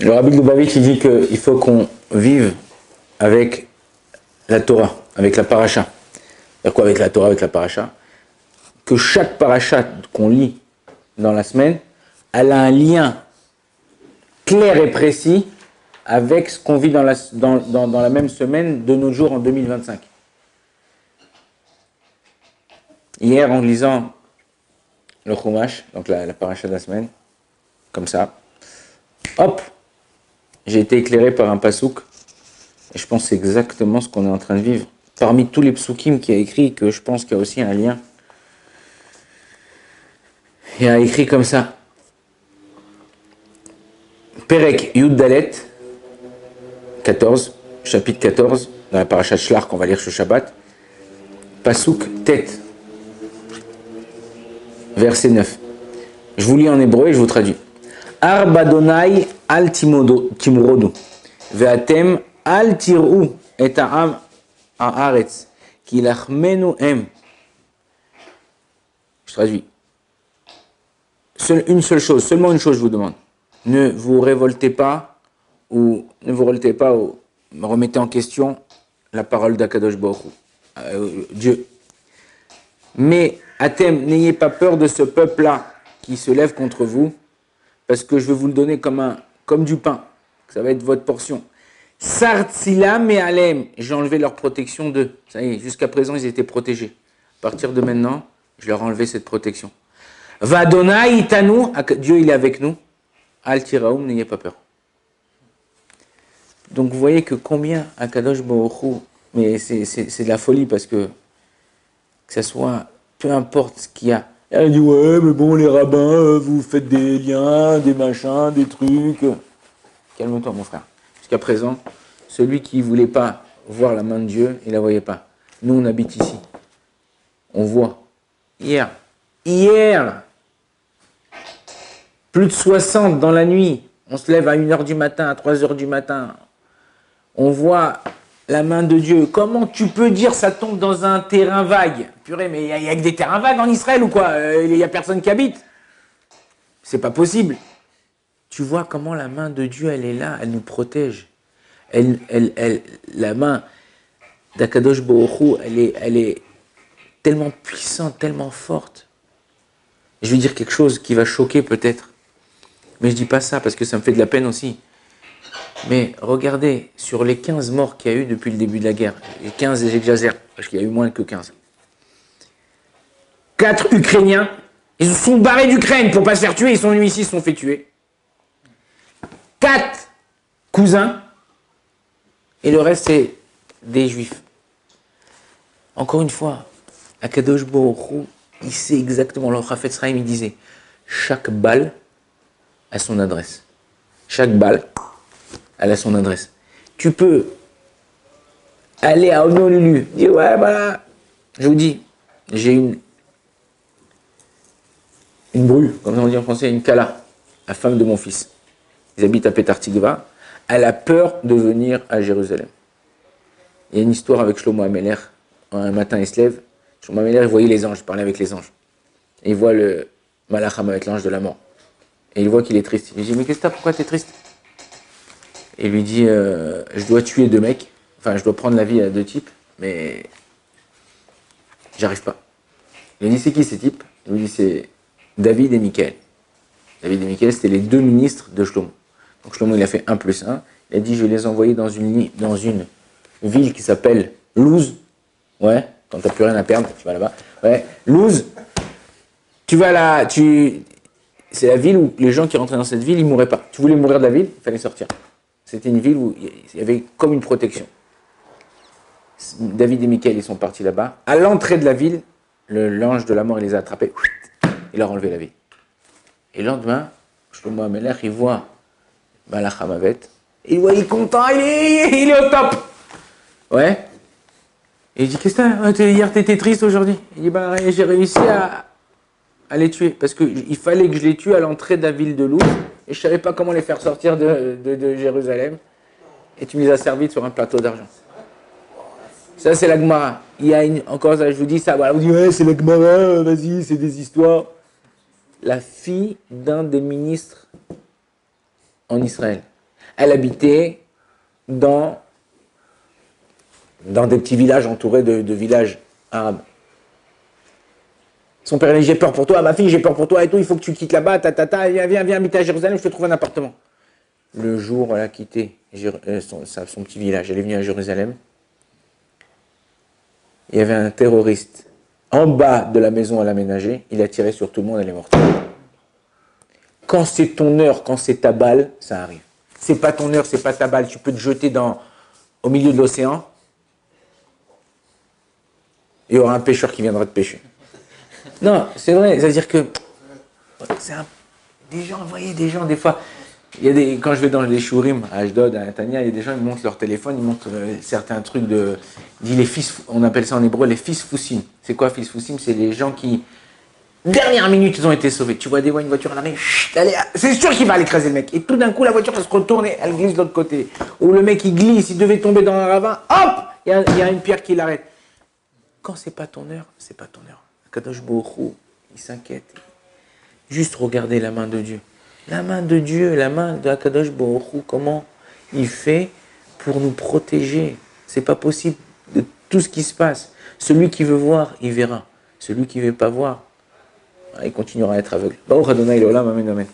Le Rabbi de Lubavitch, il dit qu'il faut qu'on vive avec la Torah, avec la paracha. C'est-à-dire quoi avec la Torah, avec la paracha? Que chaque paracha qu'on lit dans la semaine, elle a un lien clair et précis avec ce qu'on vit dans la même semaine de nos jours en 2025. Hier, en lisant le Chumash, donc la paracha de la semaine, comme ça, hop, j'ai été éclairé par un pasouk, et je pense que c'est exactement ce qu'on est en train de vivre. Parmi tous les psukim qu'il y a écrit, que je pense qu'il y a aussi un lien, il y a écrit comme ça, Perek Yud Dalet, 14, chapitre 14, dans la paracha de Shlach qu'on va lire ce Shabbat, pasouk Tet, verset 9. Je vous lis en hébreu et je vous traduis. Arba Donai al timrodu, ve'atem al tir'u et ha'am ha'aretz, ki lachmenu em. Je traduis. Une seule chose, seulement une chose je vous demande. Ne vous révoltez pas ou remettez en question la parole d'Akadosh Baruch Hu, Dieu. Mais Atem, n'ayez pas peur de ce peuple-là qui se lève contre vous, parce que je vais vous le donner comme du pain. Ça va être votre portion. Sartsilam et Alem, j'ai enlevé leur protection d'eux. Ça y est, jusqu'à présent, ils étaient protégés. À partir de maintenant, je leur ai enlevé cette protection. Vadona itanu, Dieu il est avec nous. Al tiraoum, n'ayez pas peur. Donc vous voyez que combien Akadosh Baruch Hu, mais c'est de la folie parce que ça soit, peu importe ce qu'il y a. Elle dit ouais mais bon les rabbins, vous faites des liens, des machins, des trucs. Calme-toi mon frère. Jusqu'à présent, celui qui ne voulait pas voir la main de Dieu, il ne la voyait pas. Nous on habite ici. On voit. Hier, plus de 60 dans la nuit. On se lève à 1h du matin, à 3h du matin. On voit la main de Dieu. Comment tu peux dire ça tombe dans un terrain vague? Purée, mais il n'y a que des terrains vagues en Israël ou quoi? Il n'y a personne qui habite. C'est pas possible. Tu vois comment la main de Dieu, elle est là, elle nous protège. La main d'Akadosh Baruch Hu, elle est tellement puissante, tellement forte. Je vais dire quelque chose qui va choquer peut-être. Mais je dis pas ça parce que ça me fait de la peine aussi. Mais regardez, sur les 15 morts qu'il y a eu depuis le début de la guerre, les 15 j'exagère, parce qu'il y a eu moins que 15. 4 Ukrainiens, ils se sont barrés d'Ukraine pour ne pas se faire tuer, ils sont venus ici, ils se sont fait tuer. 4 cousins, et le reste c'est des juifs. Encore une fois, Akadosh Baruch Hu, il sait exactement, le Chafetz Chaim il disait, chaque balle a son adresse. Chaque balle, elle a son adresse. Tu peux aller à Honolulu, dire ouais voilà, je vous dis, j'ai une bru, comme on dit en français, une kala, la femme de mon fils. Ils habitent à Petar Tikva. Elle a peur de venir à Jérusalem. Il y a une histoire avec Shlomo Ameler. Un matin, il se lève. Shlomo Ameler, il voyait les anges, il parlait avec les anges. Et il voit le Malacham avec l'ange de la mort. Et il voit qu'il est triste. Il lui dit, mais qu'est-ce que t'as, pourquoi t'es triste? Et il lui dit, je dois tuer 2 mecs. Enfin, je dois prendre la vie à 2 types, mais j'arrive pas. Il lui dit, c'est qui ces types? Il lui dit, c'est David et Michaël. David et Michaël, c'était les 2 ministres de Shlomo. Donc Shlomo, il a fait 1 + 1. Il a dit, je vais les envoyer dans une ville qui s'appelle Luz. Ouais, quand t'as plus rien à perdre, tu vas là-bas. Ouais, Luz. Tu vas là, c'est la ville où les gens qui rentraient dans cette ville, ils mouraient pas. Tu voulais mourir de la ville, il fallait sortir. C'était une ville où il y avait comme une protection. David et Michaël, ils sont partis là-bas. À l'entrée de la ville, l'ange de la mort, il les a attrapés. Il leur a enlevé la vie. Et le lendemain, Shlomo Ameler, il voit Malach Hamavet. Il voit, il est content, il est au top. Ouais. Et il dit, qu'est-ce que t'as? Hier, t'étais triste aujourd'hui. Il dit, bah, j'ai réussi à les tuer. Parce qu'il fallait que je les tue à l'entrée de la ville de Luz. Et je savais pas comment les faire sortir de Jérusalem. Et tu me les as servis sur un plateau d'argent. Ça, c'est la Gemara. Il y a encore ça, je vous dis ça. Voilà, vous dites, ouais, c'est la Gemara, vas-y, c'est des histoires. La fille d'un des ministres en Israël. Elle habitait dans des petits villages entourés de villages arabes. Son père a dit, j'ai peur pour toi, ma fille, j'ai peur pour toi et tout, il faut que tu quittes là-bas, viens habiter à Jérusalem, je te trouve un appartement. Le jour où elle a quitté son petit village, elle est venue à Jérusalem, il y avait un terroriste en bas de la maison à l'aménager, il a tiré sur tout le monde, elle est morte. Quand c'est ton heure, quand c'est ta balle, ça arrive. C'est pas ton heure, c'est pas ta balle, tu peux te jeter au milieu de l'océan, il y aura un pêcheur qui viendra te pêcher. Non, c'est vrai, c'est-à-dire que des gens, vous voyez, des gens, des fois, quand je vais dans les shurim à Ashdod, à Netanya, il y a des gens qui montrent leur téléphone, ils montrent certains trucs on appelle ça en hébreu les fils foussim. C'est quoi fils foussim? C'est les gens qui, dernière minute, ils ont été sauvés. Tu vois une voiture à l'arrêt, c'est sûr qu'il va aller écraser le mec. Et tout d'un coup, la voiture, elle se retourne et elle glisse de l'autre côté. Ou le mec, il glisse, il devait tomber dans un ravin, hop, il y a une pierre qui l'arrête. Quand c'est pas ton heure, c'est pas ton heure. Kadosh Baruch Hu, il s'inquiète. Juste regarder la main de Dieu. La main de Dieu, la main de Kadosh Baruch Hu, comment il fait pour nous protéger. C'est pas possible de tout ce qui se passe. Celui qui veut voir, il verra. Celui qui ne veut pas voir, il continuera à être aveugle. Baruch Adonai L'Olam, amen, amen.